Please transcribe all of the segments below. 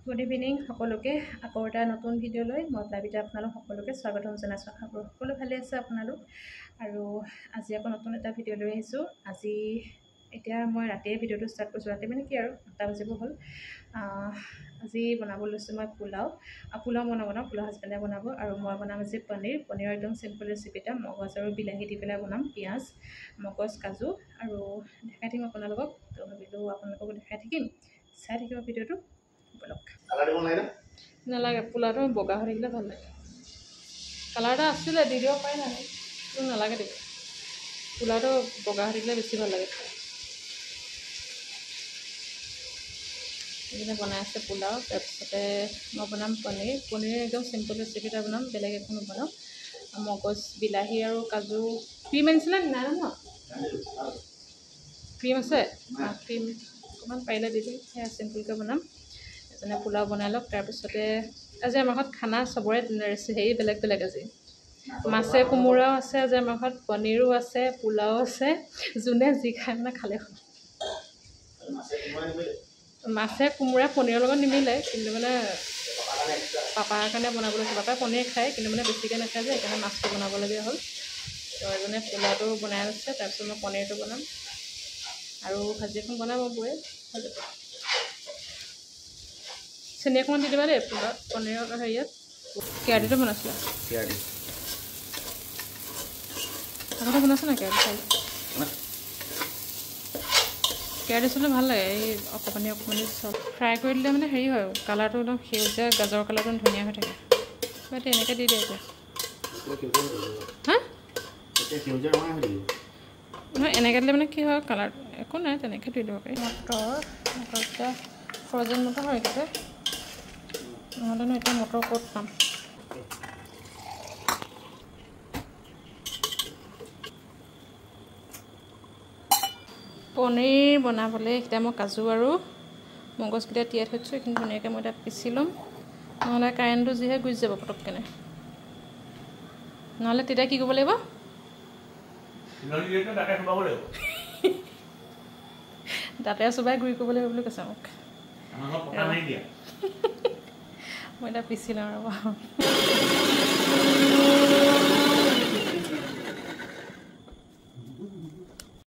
Good evening সকলোকে আকৌ এটা নতুন ভিডিঅ'লৈ মই প্লাবিতা আপোনালোক সকলোকে স্বাগতম জনাইছোঁ। আশা কৰোঁ সকলো ভালে আছে আপোনালোক। আৰু আজি আকৌ নতুন এটা ভিডিঅ' লৈ আহিছোঁ। আজি এতিয়া মই ৰাতিয়ে ভিডিঅ'টো ষ্টাৰ্ট কৰিছোঁ। ৰাতি মানে কি আৰু 8টা বাজিব হ'ল। আজি বনাব লৈছোঁ মই পোলাও মই নবনাওঁ, পোলাও হাজবেণ্ডে বনাব। আৰু মই বনাম আজি পনীৰৰ একদম চিম্পল ৰেচিপি এটা, মগজ আৰু বিলাহী দি পেলাই বনাম। পিঁয়াজ, মগজ, কাজু আৰু দেখাই থাকিম আপোনালোকক। তো ভাবিলোঁ আপোনালোককো দেখাই থাকিম, চাই থাকিব ভিডিঅ'টো। নালাগে, পোলাওটো বগা হৈ থাকিলে ভাল লাগে। কালাৰ এটা আছিলে দি দিব পাৰি নাই, কিন্তু নালাগে দিব। পোলাওটো বগা হৈ থাকিলে বেছি ভাল লাগে। সেইখিনি বনাই আছে পোলাও। তাৰপিছতে মই বনাম পনীৰ একদম চিম্পল ৰেচিপি এটা বনাম, বেলেগ একো নবনাওঁ। মগজ, বিলাহী আৰু কাজু। ক্ৰীম আনিছিলে নাই ন? ক্ৰীম আছে? ক্ৰীম অকণমান পাৰিলে দি দিম। সেয়া চিম্পুলকৈ বনাম। এজনে পোলাও বনাই লওক। তাৰপিছতে আজি আমাৰ ঘৰত খানা চবৰে হেৰি বেলেগ বেলেগ। আজি মাছে কোমোৰাও আছে, আজি আমাৰ ঘৰত পনীৰো আছে, পোলাও আছে। যোনে যি খায় মানে খালে হ'ল। মাছে কোমোৰা পনীৰৰ লগত নিমিলে, কিন্তু মানে পাপাৰ কাৰণে বনাব লৈছোঁ। পাপাই পনীৰ খায় কিন্তু মানে বেছিকৈ নাখায় যে, সেইকাৰণে মাছটো বনাবলগীয়া হ'ল। তো এজনে পোলাওটো বনাই আছে, তাৰপিছত মই পনীৰটো বনাম আৰু ভাজি এখন বনাব বৌয়ে। হৈ যাব। চেনি অকণমান দি দিবা দেই পোলাও পনীৰৰ হেৰিয়াত। কেৰাহীটো বনাইছিলা? আগতে বনাইছে নাই কেৰাহী? কেৰাহী চলে ভাল লাগে। এই অকণমানি চব ফ্ৰাই কৰি দিলে মানে হেৰি হয়, কালাৰটো একদম সেউজীয়া গাজৰ কালাৰটো ধুনীয়া হৈ থাকে। বাট এনেকৈ দি দিয়ে এতিয়া। হা নহয়, এনেকৈ দিলে মানে কি হয় কালাৰটো একো নাই, তেনেকৈ দি দিব পাৰি। মটৰ এতিয়া ফ্ৰ'জেন মটৰ হয় এইকেইটা, নহ'লেনো এতিয়া মটৰ ক'ত পাম। পনীৰ বনাবলৈ এতিয়া মই কাজু আৰু মগজকেইটা তিয়াই থৈছোঁ। এইখিনি ধুনীয়াকৈ মই এতিয়া পিচি ল'ম, নহ'লে কাৰেণ্টটো যিহে গুচি যাব পটককেনে। নহ'লে তেতিয়া কি কৰিব লাগিব? দাঁতে চোবাই গুৰি কৰিব লাগিব বুলি কৈছে মোক। মই এতিয়া পিচি লওঁ ৰ'ব।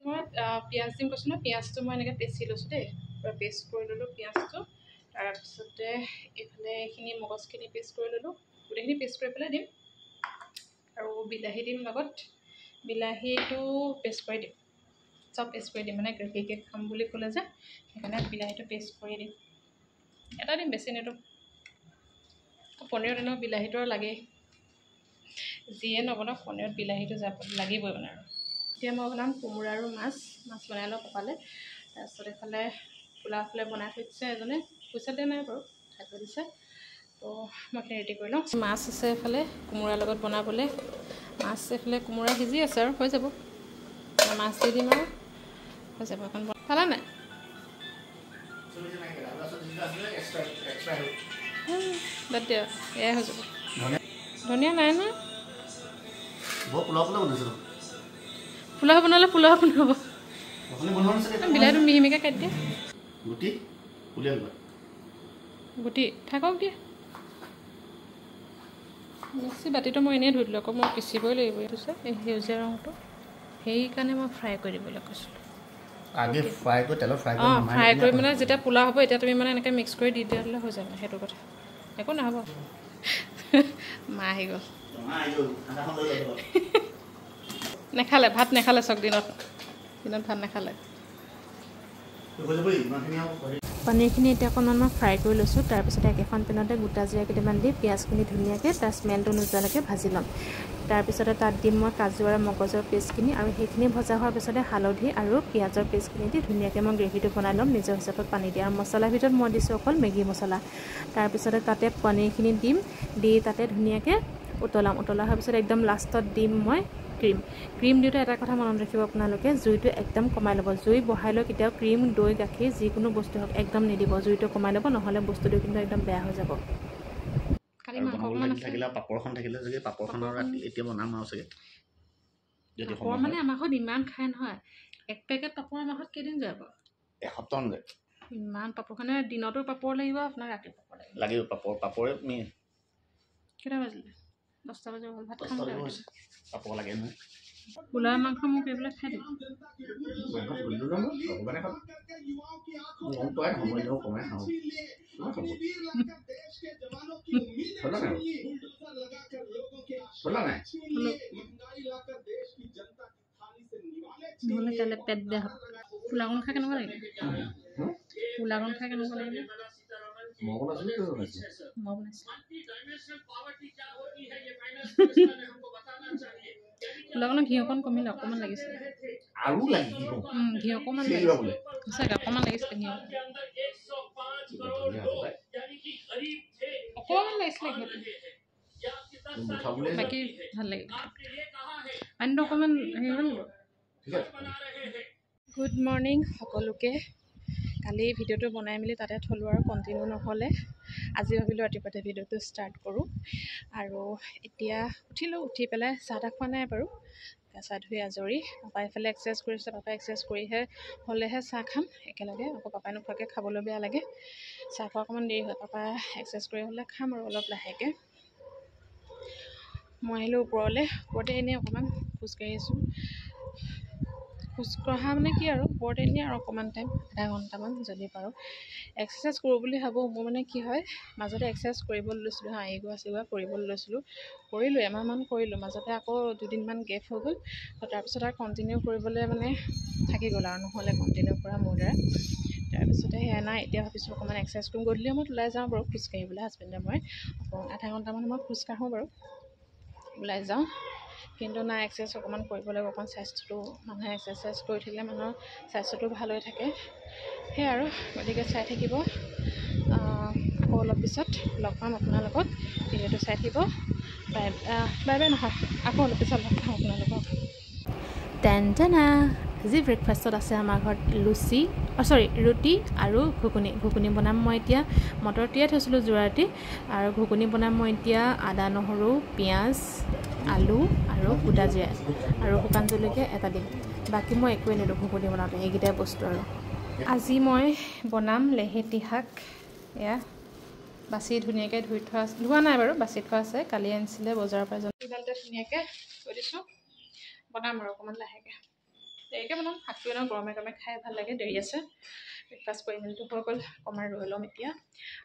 মই পিঁয়াজ দিম কৈছোঁ ন, পিঁয়াজটো মই এনেকৈ পিচি লৈছোঁ দেই, পূৰা পেষ্ট কৰি ল'লোঁ পিঁয়াজটো। তাৰপিছতে এইফালে এইখিনি মগজখিনি পেষ্ট কৰি ল'লোঁ, গোটেইখিনি পেষ্ট কৰি পেলাই দিম। আৰু বিলাহী দিম লগত, বিলাহীটো পেষ্ট কৰি দিম, চব পেষ্ট কৰি দিম। মানে গ্ৰেভি কেক খাম বুলি ক'লে যে, সেইকাৰণে বিলাহীটো পেষ্ট কৰি দিম। এটা দিম, বেছি নিদিওঁ। পনীৰত এনেও বিলাহীটো আৰু লাগেই, যিয়ে নবনাওক পনীৰত বিলাহীটো লাগিবই মানে। আৰু এতিয়া মই বনাম কোমোৰা আৰু মাছ বনাই লওঁ কপালে। তাৰপিছত এইফালে পোলাওফালে বনাই থৈ দিছে এজনে, পইচা দিয়া নাই বাৰু, খাই থৈ দিছে। তো মই এইখিনি ৰেডি কৰি লওঁ। মাছ আছে এইফালে কোমোৰাৰ লগত বনাবলৈ। মাছ এইফালে কোমোৰা সিজি আছে আৰু হৈ যাব। মাছ দি দিম আৰু হৈ যাব। এখন খালা নাই? বাদ দিয়া, এয়াই হৈ যাব। ধনিয়া নাই নহয়। পোলাও বনালে পোলাও বনাব। বিলাহীটো মিহি মিহিকৈ কাটি দিয়ে। গুটি থাকক দিয়া। বেছি বাতিটো মই এনেই ধুই দিলোঁ, আকৌ মই পিচিবই লাগিব। এইটো যে এই সেউজীয়া ৰংটো, সেইকাৰণে মই ফ্ৰাই কৰি দিবলৈ কৈছিলোঁ। ফ্ৰাই কৰি মানে যেতিয়া পোলাও হ'ব, এতিয়া তুমি মানে এনেকৈ মিক্স কৰি দি দিলে হৈ যাব। সেইটো কথা, একো নহ'ব। মা আহি গ'ল। নেখালে ভাত, নেখালে চক দিনত ভাত নেখালে। পনীৰখিনি এতিয়া অকণমান মই ফ্ৰাই কৰি লৈছোঁ। তাৰপিছতে একেখন পেনতে গোটা জিৰা কেইটামান দি পিঁয়াজখিনি ধুনীয়াকৈ তাৰ স্মেলটো নোযোৱালৈকে ভাজি ল'ম। তাৰপিছতে তাত দিম মই কাজু আৰু মগজৰ পেষ্টখিনি, আৰু সেইখিনি ভজা হোৱাৰ পিছতে হালধি আৰু পিঁয়াজৰ পেষ্টখিনি দি ধুনীয়াকৈ মই গ্ৰেভিটো বনাই ল'ম। নিজৰ হিচাপত পানী দিয়া, আৰু মছলাৰ ভিতৰত মই দিছোঁ অকল মেগী মছলা। তাৰপিছতে তাতে পনীৰখিনি দিম, দি তাতে ধুনীয়াকৈ উতলাম। উতলা হোৱাৰ পিছত একদম লাষ্টত দিম মই ক্ৰীম দিওঁতে এটা কথা মনত ৰাখিব আপোনালোকে, জুইটো একদম কমাই ল'ব। জুই বঢ়াই লৈ কেতিয়াও ক্ৰীম, দৈ, গাখীৰ যিকোনো বস্তু হওক একদম নিদিব। জুইটো কমাই ল'ব, নহ'লে বস্তুটো কিন্তু একদম বেয়া হৈ যাব। খালি মাংস অকণমান থাকিলে, পাপৰখন থাকিলে চাগে, পাপৰখনৰ এতিয়া বনাম আৰু চাগে। পাপৰ মানে আমাৰ ঘৰত ইমান খাই নহয়, এক পেকেট পাপৰ আমাৰ ঘৰত কেইদিন যাব? এসপ্তাহ যায়। ইমান পাপৰ খানে দিনতো পাপৰ লাগিব আপোনাক ৰাতি পাপৰ লাগিব পাপৰে মেইন কেইটা বাজিলে 10টা বাজিব হ'ল ভাত খাম পাপৰ লাগে নহয় পোলাও মাংস মোক এইবিলাক খাই দিম নহ'লে কাইলৈ পেট বেয়া হ'ব পোলাওকণ খাই কেনেকুৱা লাগিলে পোলাওকণ খাই কেনেকুৱা লাগিলে মই পোলাওকণৰ ঘি অকণ কমিলে অকণমান লাগিছিলে আৰু লাগি ঘি অকণমান লাগিছিলে সঁচাকৈ অকণমান লাগিছিলে ঘি অকণমান লাগিছিলে ঘিটো বাকী ভাল লাগিলে পানীটো অকণমান হেৰি হ'ল গুড মৰ্ণিং সকলোকে কালি ভিডিঅ'টো বনাই মেলি তাতে থলোঁ আৰু কণ্টিনিউ নহ'লে আজি ভাবিলোঁ ৰাতিপুৱাতে ভিডিঅ'টো ষ্টাৰ্ট কৰোঁ আৰু এতিয়া উঠিলোঁ উঠি পেলাই চাহ তাহ খোৱা নাই বাৰু গা চা ধুই আজৰি পাপাই এইফালে এক্সাৰচাইজ কৰিছে পাপাই এক্সাৰচাইজ কৰিহে হ'লেহে চাহ খাম একেলগে আকৌ পাপাই নোখোৱাকৈ খাবলৈ বেয়া লাগে চাহ খোৱা অকণমান দেৰি হয় পাপা এক্সাৰচাইজ কৰি হ'লে খাম আৰু অলপ লাহেকৈ মই আহিলোঁ ওপৰতে এনেই অকণমান খোজকাঢ়ি আছোঁ খোজকঢ়া মানে কি আৰু ওপৰতে এনেই আৰু অকণমান টাইম আধা ঘণ্টামান যদি পাৰোঁ এক্সাৰচাইজ কৰোঁ বুলি ভাবোঁ মোৰ মানে কি হয় মাজতে এক্সাৰচাইজ কৰিবলৈ লৈছিলোঁ য়োগা চিয়োগা কৰিবলৈ লৈছিলোঁ কৰিলোঁ এমাহমান কৰিলোঁ মাজতে আকৌ দুদিনমান গেপ হৈ গ'ল তাৰপিছত আৰু কণ্টিনিউ কৰিবলৈ মানে থাকি গ'ল আৰু নহ'লে কণ্টিনিউ কৰা মোৰ দ্বাৰা তাৰপিছতে সেয়া নাই এতিয়া ভাবিছোঁ অকণমান এক্সাৰচাইজ কৰিম গধূলি সময়ত ওলাই যাওঁ বাৰু খোজকাঢ়িবলৈ হাজবেণ্ডে মই আধা ঘণ্টামান মই খোজকাঢ়োঁ বাৰু ওলাই যাওঁ কিন্তু নাই এক্সাৰচাইজ অকণমান কৰিব লাগিব অকণমান স্বাস্থ্যটো মানুহে এক্সাৰচাইজ কৰি থাকিলে মানুহৰ স্বাস্থ্যটো ভাল হৈ থাকে সেয়াই আৰু গতিকে চাই থাকিব আকৌ অলপ পিছত লগ পাম আপোনাৰ লগত ভিডিঅ'টো চাই থাকিব বাই বাই নহয় আকৌ অলপ পিছত লগ পাম আপোনালোকক টেনটেনা আজি ব্ৰেকফাষ্টত আছে আমাৰ ঘৰত ৰুটি আৰু ঘুগুনি বনাম মই এতিয়া মটৰ তিয়াই থৈছিলোঁ যোৱা ৰাতি আৰু ঘুগুনি বনাম মই এতিয়া আদা নহৰু পিঁয়াজ আলু আৰু গোটা জিৰা আৰু শুকান জলকীয়া এটা দিম বাকী মই একোৱে নিদিওঁ ঘুগুনি বনাওঁতে এইকেইটাই বস্তু আৰু আজি মই বনাম লেহেতি শাক এয়া বাচি ধুনীয়াকৈ ধোৱা নাই বাৰু বাচি থোৱা আছে কালি আনিছিলে বজাৰৰ পৰা এডালতে ধুনীয়াকৈ থৈ দিছোঁ বনাম আৰু অকণমান লাহেকৈ দেৰিকৈ বনাম শাকটো এনেও গৰমে গৰমে খাই ভাল লাগে দেৰি আছে ব্ৰেকফাষ্ট কৰি মেলিটো হৈ গ'ল অকণমান ৰৈ ল'ম এতিয়া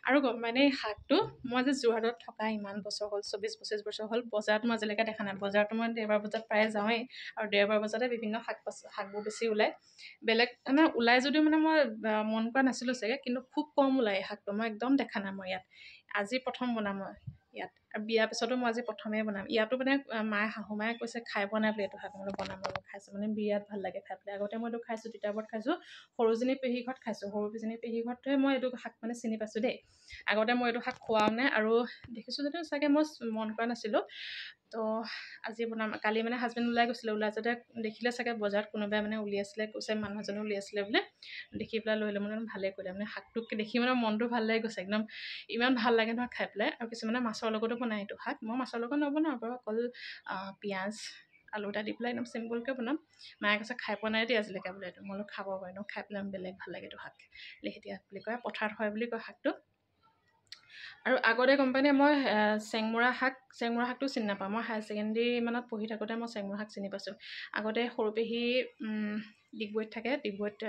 আৰু মানে শাকটো মই যে যোৰহাটত থকা ইমান বছৰ হ'ল 24-25 বছৰ হ'ল বজাৰত মই আজিলৈকে দেখা নাই বজাৰটো মই দেওবাৰ বজাৰত প্ৰায়ে যাওঁৱেই আৰু দেওবাৰ বজাৰতে বিভিন্ন শাকবোৰ বেছি ওলায় বেলেগ মানে ওলাই যদিও মানে মই মন কৰা নাছিলোঁ চাগে কিন্তু খুব কম ওলায় শাকটো মই একদম দেখা নাই মই ইয়াত আজি প্ৰথম বনাম মই ইয়াত আৰু বিয়াৰ পিছতো মই আজি প্ৰথমেই বনাম ইয়াতো মানে শাহু মায়ে কৈছে খাই পোৱা নাই বুলি এইটো শাক মই বনাম আৰু খাইছোঁ মানে বিৰাট ভাল লাগে খাই পেলাই আগতে মই এইটো খাইছোঁ তিতাবৰত খাইছোঁ সৰুজনী পেহী ঘৰত খাইছোঁ সৰুজনী পেহী ঘৰতহে মই এইটো শাক মানে চিনি পাইছোঁ দেই আগতে মই এইটো শাক খোৱাও নাই আৰু দেখিছোঁ যদিও চাগে মই মন কৰা নাছিলোঁ তো আজি বনাম কালি মানে হাজবেণ্ড ওলাই গৈছিলে ওলাই যাতে দেখিলে চাগে বজাৰত কোনোবাই মানে উলিয়াইছিলে কৈছে মানুহ এজনে উলিয়াইছিলে বোলে দেখি পেলাই লৈ মানে ভালেই কৰিলে মানে শাকটোক দেখি মানে মনটো ভাল লাগি গৈছে একদম ইমান ভাল লাগে নহয় খাই পেলাই আৰু কিছুমানে মাছৰ লগতো বনাই এইটো শাক মই মাছৰ লগত নবনাওঁ বাৰু অকল পিঁয়াজ আলু এটা দি পেলাই একদম চিম্পুলকৈ বনাম মায়ে কৈছে খাই পোৱা নাই দেই আজিলৈকে বোলে এইটো মই খাব পাৰোঁ ন খাই পেলাই বেলেগ ভাল লাগে এইটো শাক লেহেতি শাক বুলি কয় পথাৰত হয় বুলি কয় শাকটো আৰু আগতে গম পাই নে মই চেংমৰা শাকটো চিনি নাপাওঁ মই হায়াৰ ছেকেণ্ডেৰী মানত পঢ়ি থাকোঁতে মই চেংমৰা শাক চিনি পাইছোঁ আগতে সৰু পেহী ডিগবৈত থাকে ডিগবৈত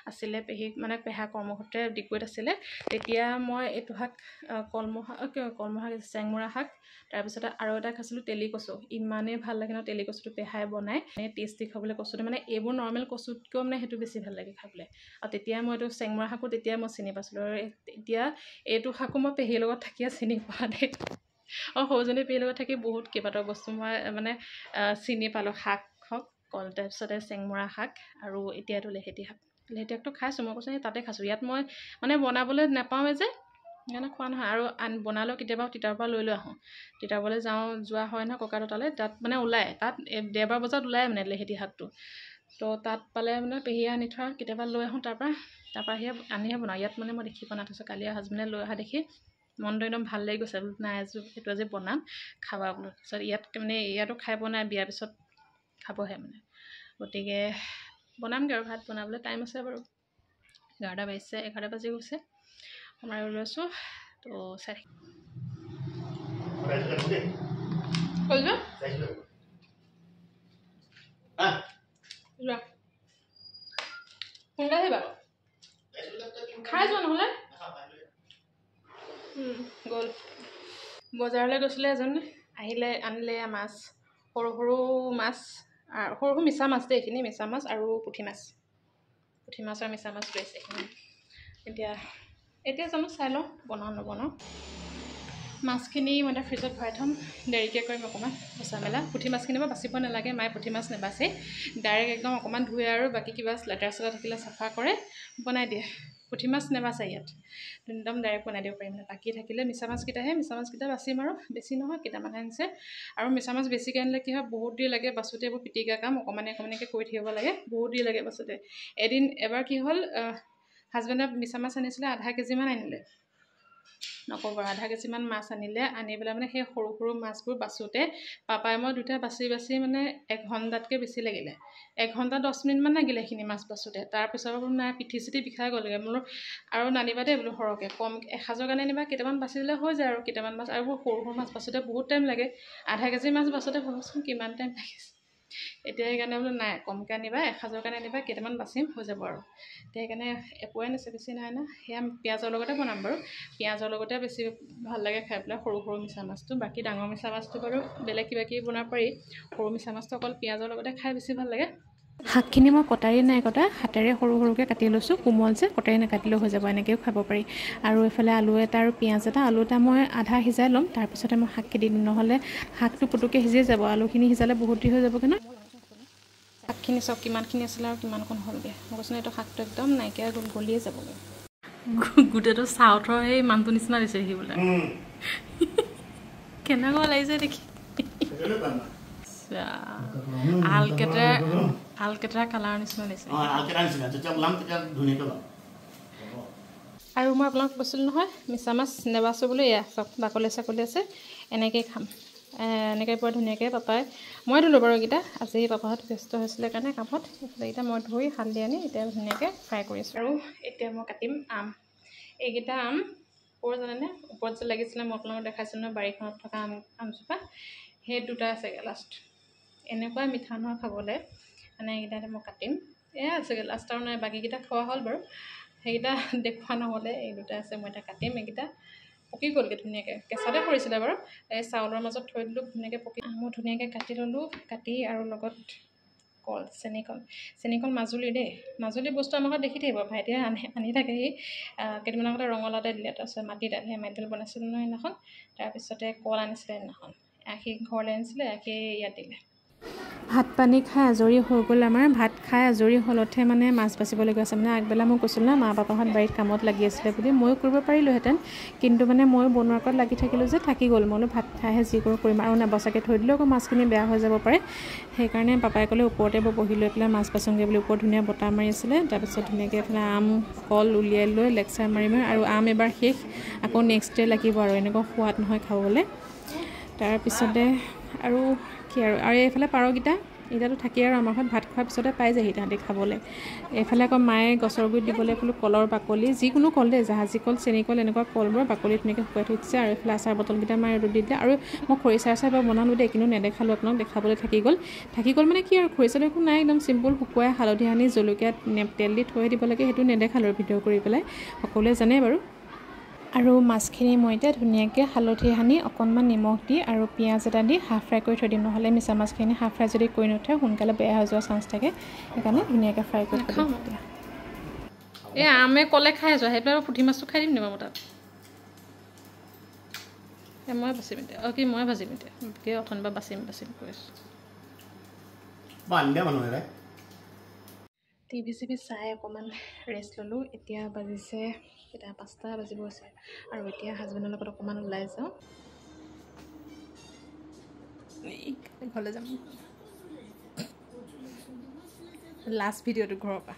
আছিলে পেহী মানে পেহা কৰ্মসূত্ৰে ডিগবৈত আছিলে তেতিয়া মই এইটো শাক কলমৌ শাক চেংমৰা শাক তাৰপিছতে আৰু এটা খাইছিলোঁ তেলি কচু ইমানেই ভাল লাগে ন তেলি কচুটো পেহাই বনাই মানে টেষ্টি খাবলৈ কচুটো মানে এইবোৰ নৰ্মেল কচুতকৈও মানে সেইটো বেছি ভাল লাগে খাবলৈ আৰু তেতিয়া মই এইটো চেংমৰা শাকো তেতিয়া মই চিনি পাইছিলোঁ আৰু এতিয়া এইটো শাকো মই পেহীৰ লগত থাকিয়ে চিনি পোৱা দেই আৰু সৰুজনী পেহীৰ লগত থাকি বহুত কেইবাটাও বস্তু মই মানে চিনি পালোঁ শাক হওক কল তাৰপিছতে চেংমৰা শাক আৰু এতিয়া এইটো লেহেতি শাকটো খাইছোঁ মই কৈছোঁ তাতে খাইছোঁ ইয়াত মই মানে বনাবলৈ নাপাওঁৱে যে সেইকাৰণে খোৱা নহয় আৰু বনালেও কেতিয়াবা তিতাৰ পৰা লৈ আহোঁ তিতাবলৈ যোৱা হয় নহয় ককাহঁতৰ তালৈ তাত মানে ওলায় তাত দেওবাৰ বজাত ওলায় মানে লেহেতি শাকটো তো তাত পালে মানে পেহীয়ে আনি থোৱা কেতিয়াবা লৈ আহোঁ তাৰপৰা আনিহে বনাওঁ ইয়াত মানে মই দেখি পোৱা নাই তাৰপিছত কালি হাজবেণ্ডে লৈ অহা দেখি মনটো একদম ভাল লাগি গৈছে নাই এইটো আজি বনাম খাবা বোলো তাৰপিছত ইয়াতো খাই পোৱা নাই বিয়াৰ পিছত খাবহে মানে গতিকে বনামগৈ আৰু ভাত বনাবলৈ টাইম আছে বাৰু 11টা বাজিছে 11টা বাজি গৈছে সোমাই ওলাইছোঁ তো চাই যোৱা সোনকালে আহিবা খাই যোৱা নহ'লে গ'ল বজাৰলৈ গৈছিলে এজন আহিলে আনিলে মাছ সৰু সৰু মাছ আৰু সৰু সৰু মিছা মাছ দেই এইখিনি মিছা মাছ আৰু পুঠি মাছ আৰু মিছা মাছ লৈছে এইখিনি এতিয়া জানো চাই লওঁ বনাওঁ নবনাওঁ মাছখিনি মই এটা ফ্ৰিজত ভৰাই থ'ম দেৰিকৈ কৰিম অকণমান বচা মেলা পুঠি মাছখিনি বাৰু বাচিব নালাগে মায়ে পুঠি মাছ নেবাচে ডাইৰেক্ট একদম অকণমান ধুই আৰু বাকী কিবা লেতেৰা চেতেৰা থাকিলে চাফা কৰে বনাই দিয়ে পুঠি মাছ নেবাচে ইয়াত একদম ডাইৰেক্ট বনাই দিব পাৰিম বাকী থাকিলে মিছা মাছকেইটা বাচিম আৰু বেছি নহয় কেইটামানহে আনিছে আৰু মিছা মাছ বেছিকৈ আনিলে কি হয় বহুত দেৰি লাগে বাচোতে এইবোৰ পিটিকা কাম অকণমানকৈ কৰি থাকিব লাগে বহুত দেৰি লাগে বাচোতে এবাৰ কি হ'ল হাজবেণ্ডে মিছা মাছ আনিছিলে আধা কেজিমান আনিলে নক'ব আধা কেজিমান মাছ আনি পেলাই মানে সেই সৰু সৰু মাছবোৰ বাচোতে পাপাই মই দুটা বাচি মানে 1 ঘণ্টাতকৈ বেছি লাগিলে 1 ঘণ্টা 10 মিনিটমান লাগিলে সেইখিনি মাছ বাচোতে তাৰপিছত বোলো নাই পিঠি চিঠি বিষাই গ'লগৈ বোলো আৰু নানিবা দেই বোলো সৰহকৈ কম এসাঁজৰ কাৰণে আনিবা কেইটামান বাচি দিলে হৈ যায় আৰু কেইটামান মাছ আৰু সৰু সৰু মাছ বাচোতে বহুত টাইম লাগে আধা কেজি মাছ বাচোতে ভাবচোন কিমান টাইম লাগিছে এতিয়া সেইকাৰণে বোলো নাই কমকৈ আনিবা এসাঁজৰ কাৰণে আনিবা কেইটামান বাচিম হৈ যাব আৰু এতিয়া সেইকাৰণে এপোৱাই নিছে বেছি নাই না সেয়া পিঁয়াজৰ লগতে বনাম বাৰু পিঁয়াজৰ লগতে বেছি ভাল লাগে খাই পেলাই সৰু সৰু মিছা মাছটো বাকী ডাঙৰ মিছা মাছটো বাৰু বেলেগ কিবা কিবি বনাব পাৰি সৰু মিছা মাছটো অকল পিঁয়াজৰ লগতে খাই বেছি ভাল লাগে শাকখিনি মই কটাৰী নাই কটা হাতেৰে সৰু সৰুকৈ কাটি লৈছোঁ কোমল যে কটাৰী নাকাটিলেও হৈ যাব এনেকৈও খাব পাৰি আৰু এইফালে আলু এটা আৰু পিঁয়াজ এটা আলু এটা মই আধা সিজাই ল'ম তাৰপিছতে মই শাকখিনি দিম নহ'লে শাকটো পুটুকৈ সিজি যাব আলুখিনি সিজালে বহুত দেৰি হৈ যাবগৈ ন শাকখিনি চব কিমানখিনি আছিলে আৰু কিমানকণ হ'লগৈ মই কৈছোঁ এইটো শাকটো একদম নাইকিয়া গলিয়ে যাবগৈ গোটেইটো চাউথৰ সেই মানুহটো নিচিনা দিছে দেখিবলৈ কেনেকুৱা লাগিছে দেখি আলকেটাৰ কালাৰ নিচিনা লাগিছে আৰু মই আপোনাক কৈছিলোঁ নহয় মিছা মাছ নেবাচোঁ বোলো এয়া চব বাকলি চাকলি আছে এনেকৈয়ে খাম এনেকৈ বৰ ধুনীয়াকৈ পাপাই মই ধুলোঁ বাৰু এইকেইটা আজি পাপাহঁত ব্যস্ত হৈছিলে কাৰণে কামত এইকেইটা মই ধুই হালধি আনি এতিয়া ধুনীয়াকৈ ফ্ৰাই কৰিছোঁ আৰু এতিয়া মই কাটিম আম এইকেইটা আম ক'ৰ জানেনে ওপৰত যে লাগিছিলে মই আপোনালোকক দেখাইছিলোঁ নহয় বাৰীখনত থকা আমজোপা সেই দুটা আছেগৈ লাষ্ট এনেকুৱাই মিঠা নহয় খাবলৈ মানে এইকেইটা মই কাটিম এয়া আছেগৈ লাষ্ট আৰু নাই বাকীকেইটা খোৱা হ'ল বাৰু সেইকেইটা দেখুওৱা নহ'লে এই দুটা আছে মই এতিয়া কাটিম এইকেইটা পকি গ'লগৈ ধুনীয়াকৈ কেঁচাতে পৰিছিলে বাৰু এই চাউলৰ মাজত থৈ দিলোঁ ধুনীয়াকৈ পকি মই ধুনীয়াকৈ কাটি ল'লোঁ কাটি আৰু লগত কল চেনিকল মাজুলীৰ দেই মাজুলীৰ বস্তু আমাৰ ঘৰত দেখি থাকিব ভাইটিয়ে আনি থাকে সি কেইদিনমান আগতে ৰঙালাও এটা দিলে তাৰপিছত মাটি দাইল সেই মাটি দাইল বনাইছিলোঁ নহয় সেইদিনাখন তাৰপিছতে কল আনিছিলে সেইদিনাখন সি ঘৰলৈ আনিছিলে সি ইয়াত দিলে ভাত পানী খাই আজৰি হৈ গ'ল আমাৰ ভাত খাই আজৰি হ'লতহে মানে মাছ বাচিবলগীয়া আছে মানে আগবেলা মই কৈছিলোঁ না মা পাপাহঁত বাৰীত কামত লাগি আছিলে বুলি ময়ো কৰিব পাৰিলোঁহেঁতেন কিন্তু মানে ময়ো বনোৱাৰ আগত লাগি থাকিলোঁ যে থাকি গ'ল মই বোলো ভাত খাইহে যি কৰোঁ কৰিম আৰু নবচাকৈ থৈ দিলেও আকৌ মাছখিনি বেয়া হৈ যাব পাৰে সেইকাৰণে পাপাই ক'লে ওপৰতে বহি লৈ পেলাই মাছ বাচোংগৈ বুলি ওপৰত ধুনীয়া বতাহ মাৰি আছিলে তাৰপিছত ধুনীয়াকৈ এইফালে আম কল উলিয়াই লৈ লেকচাৰ মাৰি আৰু আম এবাৰ শেষ আকৌ নেক্সট ডে লাগিব আৰু এনেকুৱা সোৱাদ নহয় খাবলৈ তাৰপিছতে আৰু কি আৰু এইফালে পাৰকেইটা এতিয়াতো থাকেই আৰু আমাৰ ঘৰত ভাত খোৱাৰ পিছতে পাই যায়হি তাহাঁতি খাবলৈ এইফালে আকৌ মায়ে গছৰ গুৰিত দিবলৈ ক'লোঁ কলৰ বাকলি যিকোনো কল দেই জাহাজী কল চেনিকল এনেকুৱা কলবোৰ বাকলি ধুনীয়াকৈ শুকুৱাই থৈ দিছে আৰু এইফালে আচাৰ বটলকেইটা মায়ে ৰ'দত দি দিলে আৰু মই খৰিচা আচাৰ বাৰু বনালোঁ দেই কিন্তু নেদেখালোঁ আপোনাক দেখাবলৈ থাকি গ'ল মানে কি আৰু খৰিচাটো একো নাই একদম চিম্পুল শুকুৱাই হালধি সানি জলকীয়া তেল দি থৈ দিব লাগে সেইটো নেদেখালোঁ ভিডিঅ' কৰি পেলাই সকলোৱে জানে বাৰু আৰু মাছখিনি মই এতিয়া ধুনীয়াকৈ হালধি সানি অকণমান নিমখ দি আৰু পিঁয়াজ এটা দি হাফ ফ্ৰাই কৰি থৈ দিম নহ'লে মিছা মাছখিনি হাফ ফ্ৰাই যদি কৰি নথয় সোনকালে বেয়া হৈ যোৱাৰ চান্স থাকে সেইকাৰণে ধুনীয়াকৈ ফ্ৰাই কৰি খাওঁ এতিয়া এই আমে কলে খাই আছোঁ সেইটো আৰু পুঠি মাছটো খাই দিম নি মোৰ তাত মই বাচিম এতিয়া কি মই ভাজিম এতিয়া কি অথনিবা বাচিম কৈ আছোঁ টিভি চাই অকণমান ৰেষ্ট ল'লোঁ এতিয়া বাজিছে এতিয়া 5টা বাজিব আছে আৰু এতিয়া হাজবেণ্ডৰ লগত অকণমান ওলাই যাওঁ ঘৰলৈ যাম লাষ্ট ভিডিঅ'টো ঘৰৰ পৰা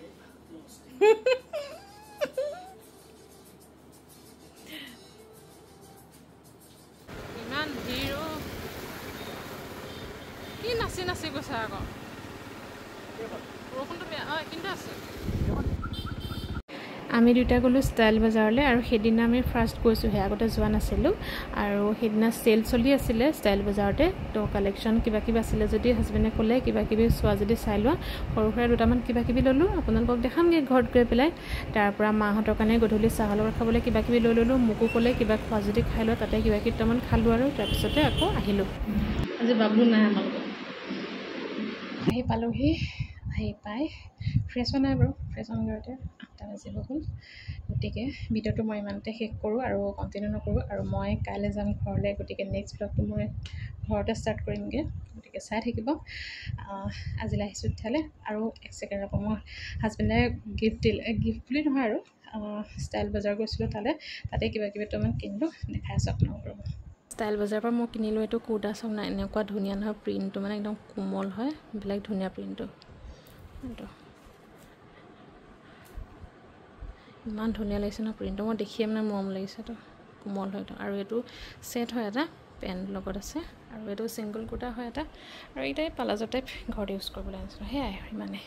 ইমান ভিৰ কি নাচি গৈছে আকৌ বৰষুণটো বেয়া কিন্তু আছে আমি দুটা গ'লোঁ ষ্টাইল বজাৰলৈ আৰু সেইদিনা আমি ফাৰ্ষ্ট গৈছোঁহে, আগতে যোৱা নাছিলোঁ। আৰু সেইদিনা চেল চলি আছিলে ষ্টাইল বজাৰতে, তো কালেকশ্যন কিবা কিবি আছিলে যদি হাজবেণ্ডে ক'লে কিবা কিবি চোৱা যদি চাই লোৱা, সৰু সুৰা দুটামান কিবা কিবি ল'লোঁ, আপোনালোকক দেখামগৈ ঘৰত গৈ পেলাই। তাৰপৰা মাহঁতৰ কাৰণে গধূলি চাহৰ লগত খাবলৈ কিবা কিবি লৈ ল'লোঁ, মোকো ক'লে কিবা খোৱা যদি খাই লোৱা, তাতে কিবা কিবি দুটামান খালোঁ আৰু তাৰপিছতে আকৌ আহিলোঁ। আজি বাবলু নাই আমাৰ লগত। আহি পালোহি, আহি পাই ফ্ৰেছ হোৱা নাই বাৰু, ফ্ৰেছ হোৱা ঘৰতে 8টা বাজিব হ'ল। গতিকে ভিডিঅ'টো মই ইমানতে শেষ কৰোঁ আৰু কণ্টিনিউ নকৰোঁ, আৰু মই কাইলৈ যাম ঘৰলৈ। গতিকে নেক্সট ব্লগটো মই ঘৰতে ষ্টাৰ্ট কৰিমগৈ, গতিকে চাই থাকিব। আজিলৈ আহিছোঁ তেতিয়াহ'লে। আৰু 1 ছেকেণ্ড ৰ'ব, মই হাজবেণ্ডে গিফ্ট দিলে, গিফ্ট বুলি নহয় আৰু ষ্টাইল বজাৰ গৈছিলোঁ তাতে কিবা কিবি দুটামান কিনিলোঁ, দেখাই আছোঁ আপোনালোকৰ। ষ্টাইল বজাৰৰ পৰা মই কিনিলোঁ এইটো কুৰ্তা চাওক না, এনেকুৱা ধুনীয়া নহয়, প্ৰিণ্টটো মানে একদম কোমল হয়, বেলেগ ধুনীয়া প্ৰিণ্টটো। এইটো ইমান ধুনীয়া লাগিছে ন প্ৰিণ্টটো, মই দেখিয়ে মানে মৰম লাগিছে। এইটো কোমল হয়, আৰু এইটো ছেট হয়, এটা পেণ্ট লগত আছে, আৰু এইটো ছিংগল কুৰ্তা হয় এটা, আৰু এইটাই প্লাজো টাইপ ঘৰত ইউজ কৰিবলৈ আনিছিলোঁ। সেয়াই ইমানেই।